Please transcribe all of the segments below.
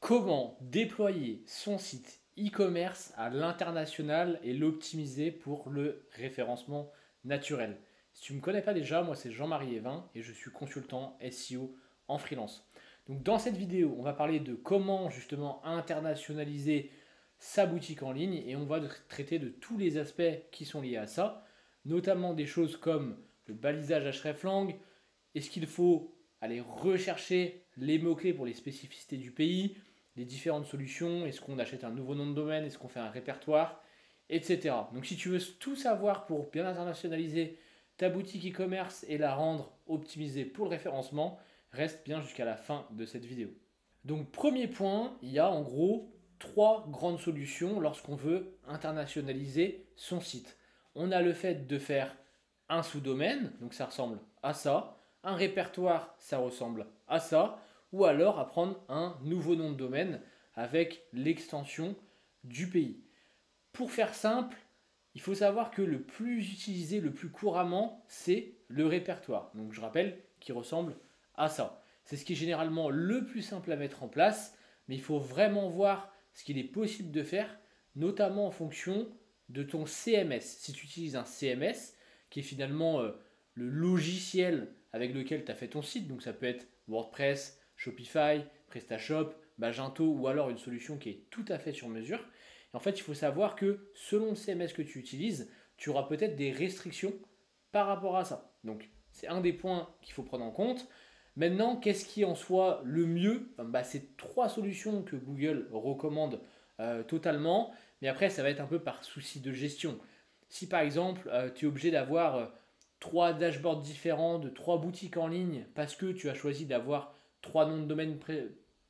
Comment déployer son site e-commerce à l'international et l'optimiser pour le référencement naturel? Si tu ne me connais pas déjà, moi c'est Jean-Marie Evin et je suis consultant SEO en freelance. Donc dans cette vidéo, on va parler de comment justement internationaliser sa boutique en ligne et on va traiter de tous les aspects qui sont liés à ça, notamment des choses comme le balisage hreflang, est-ce qu'il faut aller rechercher les mots-clés pour les spécificités du pays, les différentes solutions, est-ce qu'on achète un nouveau nom de domaine, est-ce qu'on fait un répertoire, etc. Donc si tu veux tout savoir pour bien internationaliser ta boutique e-commerce et la rendre optimisée pour le référencement, reste bien jusqu'à la fin de cette vidéo. Donc premier point, il y a en gros trois grandes solutions lorsqu'on veut internationaliser son site. On a le fait de faire un sous-domaine, donc ça ressemble à ça, un répertoire, ça ressemble à ça, ou alors à prendre un nouveau nom de domaine avec l'extension du pays. Pour faire simple, il faut savoir que le plus utilisé, le plus couramment, c'est le répertoire. Donc je rappelle qu'il ressemble à ça. C'est ce qui est généralement le plus simple à mettre en place, mais il faut vraiment voir ce qu'il est possible de faire, notamment en fonction de ton CMS. Si tu utilises un CMS, qui est finalement le logiciel avec lequel tu as fait ton site, donc ça peut être WordPress, Shopify, PrestaShop, Magento ou alors une solution qui est tout à fait sur mesure. Et en fait, il faut savoir que selon le CMS que tu utilises, tu auras peut-être des restrictions par rapport à ça. Donc, c'est un des points qu'il faut prendre en compte. Maintenant, qu'est-ce qui en soit le mieux? C'est trois solutions que Google recommande totalement, mais après, ça va être un peu par souci de gestion. Si par exemple, tu es obligé d'avoir trois dashboards différents de trois boutiques en ligne parce que tu as choisi d'avoir trois noms de domaine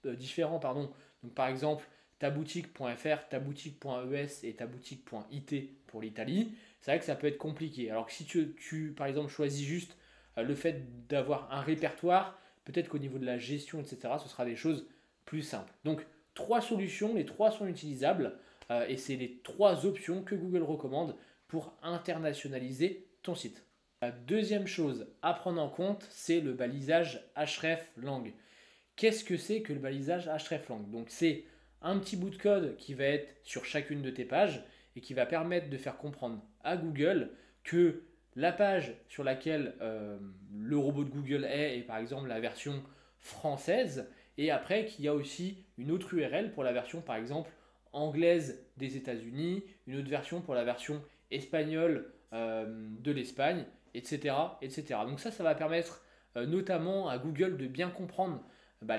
différents, pardon. Donc par exemple, taboutique.fr, taboutique.es et taboutique.it pour l'Italie, c'est vrai que ça peut être compliqué. Alors que si tu par exemple, choisis juste le fait d'avoir un répertoire, peut-être qu'au niveau de la gestion, etc., ce sera des choses plus simples. Donc, trois solutions, les trois sont utilisables et c'est les trois options que Google recommande pour internationaliser ton site. La deuxième chose à prendre en compte, c'est le balisage hreflang. Qu'est-ce que c'est que le balisage hreflang? Donc, c'est un petit bout de code qui va être sur chacune de tes pages et qui va permettre de faire comprendre à Google que la page sur laquelle le robot de Google est par exemple la version française et après qu'il y a aussi une autre URL pour la version par exemple anglaise des États-Unis, une autre version pour la version espagnole de l'Espagne, etc., etc. Donc ça va permettre notamment à Google de bien comprendre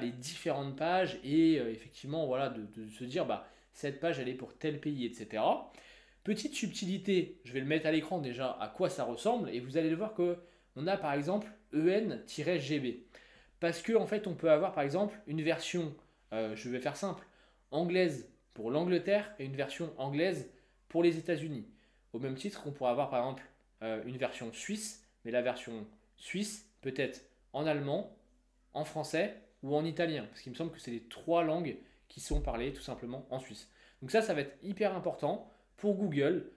les différentes pages et effectivement voilà, de se dire cette page elle est pour tel pays, etc. Petite subtilité, je vais le mettre à l'écran déjà à quoi ça ressemble et vous allez le voir qu'on a par exemple en-gb. Parce qu'en en fait on peut avoir par exemple une version, je vais faire simple, anglaise pour l'Angleterre et une version anglaise pour les États-Unis. Au même titre qu'on pourrait avoir par exemple une version suisse, mais la version suisse peut être en allemand, en français ou en italien. Parce qu'il me semble que c'est les trois langues qui sont parlées tout simplement en Suisse. Donc ça va être hyper important pour Google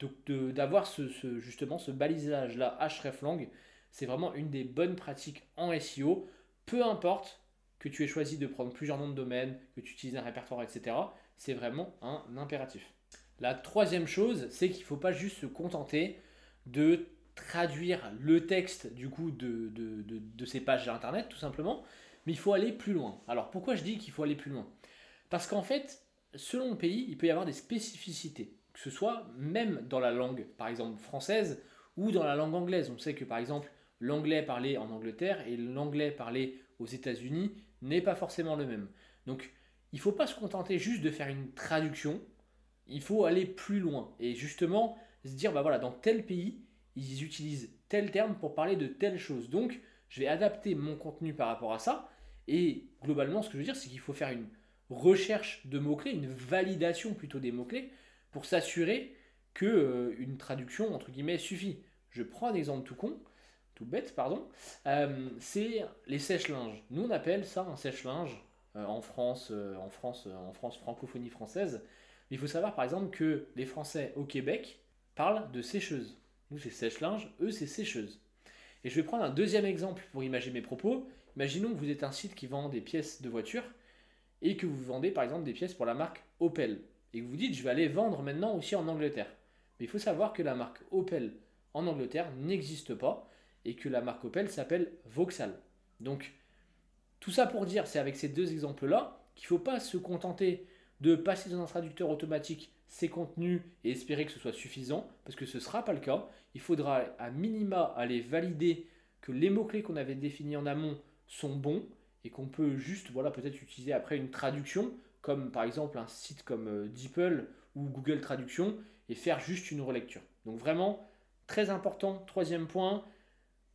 d'avoir justement ce balisage-là hreflang. C'est vraiment une des bonnes pratiques en SEO. Peu importe que tu aies choisi de prendre plusieurs noms de domaine, que tu utilises un répertoire, etc. C'est vraiment un impératif. La troisième chose, c'est qu'il ne faut pas juste se contenter de traduire le texte du coup de ces pages internet tout simplement, mais il faut aller plus loin. Alors pourquoi je dis qu'il faut aller plus loin? Parce qu'en fait, selon le pays, il peut y avoir des spécificités, que ce soit même dans la langue, par exemple française, ou dans la langue anglaise. On sait que par exemple, l'anglais parlé en Angleterre et l'anglais parlé aux États-Unis n'est pas forcément le même. Donc, il ne faut pas se contenter juste de faire une traduction, il faut aller plus loin. Et justement, se dire, voilà, dans tel pays, ils utilisent tel terme pour parler de telle chose. Donc, je vais adapter mon contenu par rapport à ça. Et globalement, ce que je veux dire, c'est qu'il faut faire une recherche de mots-clés, une validation plutôt des mots-clés, pour s'assurer que une traduction, entre guillemets, suffit. Je prends un exemple tout bête, pardon, c'est les sèche-linges. Nous, on appelle ça un sèche-linge en France, francophonie française. Mais il faut savoir, par exemple, que les Français au Québec parlent de sécheuse. Nous, c'est sèche-linge, eux, c'est sécheuse. Et je vais prendre un deuxième exemple pour imaginer mes propos. Imaginons que vous êtes un site qui vend des pièces de voiture et que vous vendez par exemple des pièces pour la marque Opel et que vous dites je vais aller vendre maintenant aussi en Angleterre. Mais il faut savoir que la marque Opel en Angleterre n'existe pas et que la marque Opel s'appelle Vauxhall. Donc tout ça pour dire, c'est avec ces deux exemples-là qu'il ne faut pas se contenter de passer dans un traducteur automatique ces contenus et espérer que ce soit suffisant, parce que ce ne sera pas le cas. Il faudra à minima aller valider que les mots-clés qu'on avait définis en amont sont bons et qu'on peut juste voilà, peut-être utiliser après une traduction, comme par exemple un site comme DeepL ou Google Traduction, et faire juste une relecture. Donc vraiment, très important, troisième point,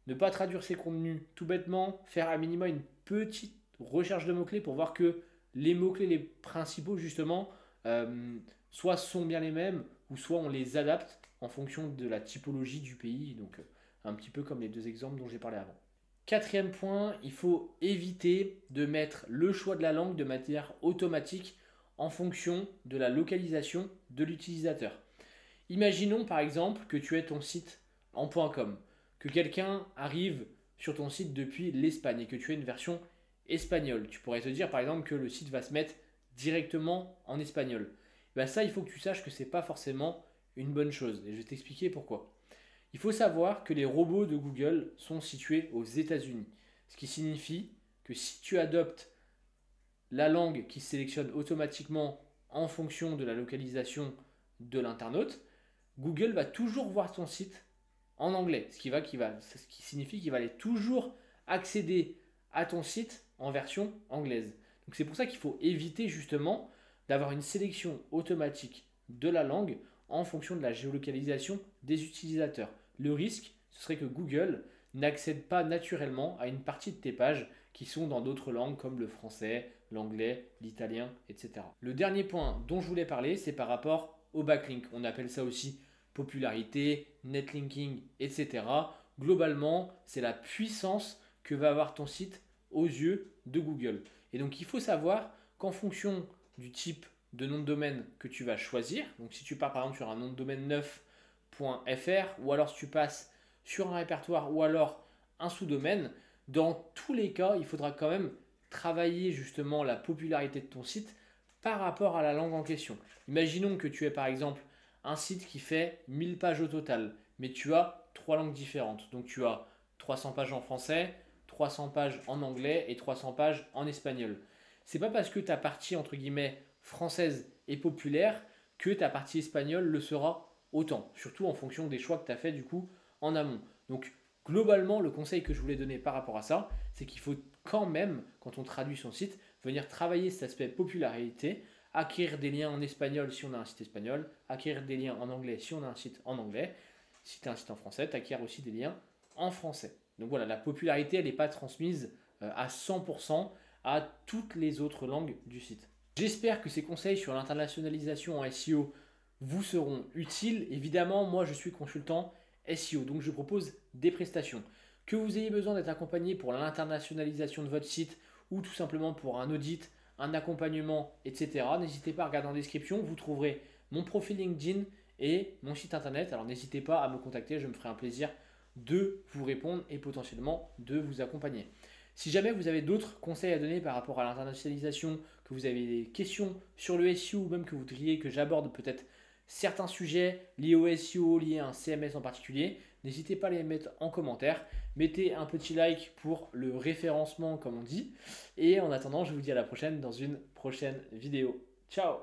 ne pas traduire ses contenus tout bêtement, faire à minima une petite recherche de mots-clés pour voir que les mots-clés les principaux justement soit sont bien les mêmes ou soit on les adapte en fonction de la typologie du pays, donc un petit peu comme les deux exemples dont j'ai parlé avant. Quatrième point, il faut éviter de mettre le choix de la langue de manière automatique en fonction de la localisation de l'utilisateur. Imaginons par exemple que tu aies ton site en .com, que quelqu'un arrive sur ton site depuis l'Espagne et que tu aies une version espagnole. Tu pourrais te dire par exemple que le site va se mettre directement en espagnol. Ben ça, il faut que tu saches que ce n'est pas forcément une bonne chose et je vais t'expliquer pourquoi. Il faut savoir que les robots de Google sont situés aux États-Unis, ce qui signifie que si tu adoptes la langue qui sélectionne automatiquement en fonction de la localisation de l'internaute, Google va toujours voir ton site en anglais, ce qui signifie qu'il va aller toujours accéder à ton site en version anglaise. Donc c'est pour ça qu'il faut éviter justement d'avoir une sélection automatique de la langue en fonction de la géolocalisation des utilisateurs. Le risque, ce serait que Google n'accède pas naturellement à une partie de tes pages qui sont dans d'autres langues comme le français, l'anglais, l'italien, etc. Le dernier point dont je voulais parler, c'est par rapport au backlink. On appelle ça aussi popularité, netlinking, etc. Globalement, c'est la puissance que va avoir ton site aux yeux de Google. Et donc il faut savoir qu'en fonction du type de nom de domaine que tu vas choisir, donc si tu pars par exemple sur un nom de domaine neuf.fr ou alors si tu passes sur un répertoire ou alors un sous-domaine, dans tous les cas, il faudra quand même travailler justement la popularité de ton site par rapport à la langue en question. Imaginons que tu aies par exemple un site qui fait 1000 pages au total, mais tu as 3 langues différentes. Donc tu as 300 pages en français, 300 pages en anglais et 300 pages en espagnol. C'est pas parce que ta partie entre guillemets française est populaire que ta partie espagnole le sera autant, surtout en fonction des choix que tu as fait du coup en amont. Donc globalement, le conseil que je voulais donner par rapport à ça, c'est qu'il faut quand même, quand on traduit son site, venir travailler cet aspect popularité, acquérir des liens en espagnol si on a un site espagnol, acquérir des liens en anglais si on a un site en anglais. Si tu as un site en français, tu acquiers aussi des liens en français. Donc voilà, la popularité, elle n'est pas transmise à 100% à toutes les autres langues du site. J'espère que ces conseils sur l'internationalisation en SEO vous seront utiles. Évidemment, moi je suis consultant SEO, donc je propose des prestations. Que vous ayez besoin d'être accompagné pour l'internationalisation de votre site ou tout simplement pour un audit, un accompagnement, etc. N'hésitez pas à regarder en description, vous trouverez mon profil LinkedIn et mon site internet. Alors n'hésitez pas à me contacter, je me ferai un plaisir de vous répondre et potentiellement de vous accompagner. Si jamais vous avez d'autres conseils à donner par rapport à l'internationalisation, que vous avez des questions sur le SEO ou même que vous voudriez que j'aborde peut-être certains sujets liés au SEO, liés à un CMS en particulier, n'hésitez pas à les mettre en commentaire. Mettez un petit like pour le référencement comme on dit. Et en attendant, je vous dis à la prochaine dans une prochaine vidéo. Ciao!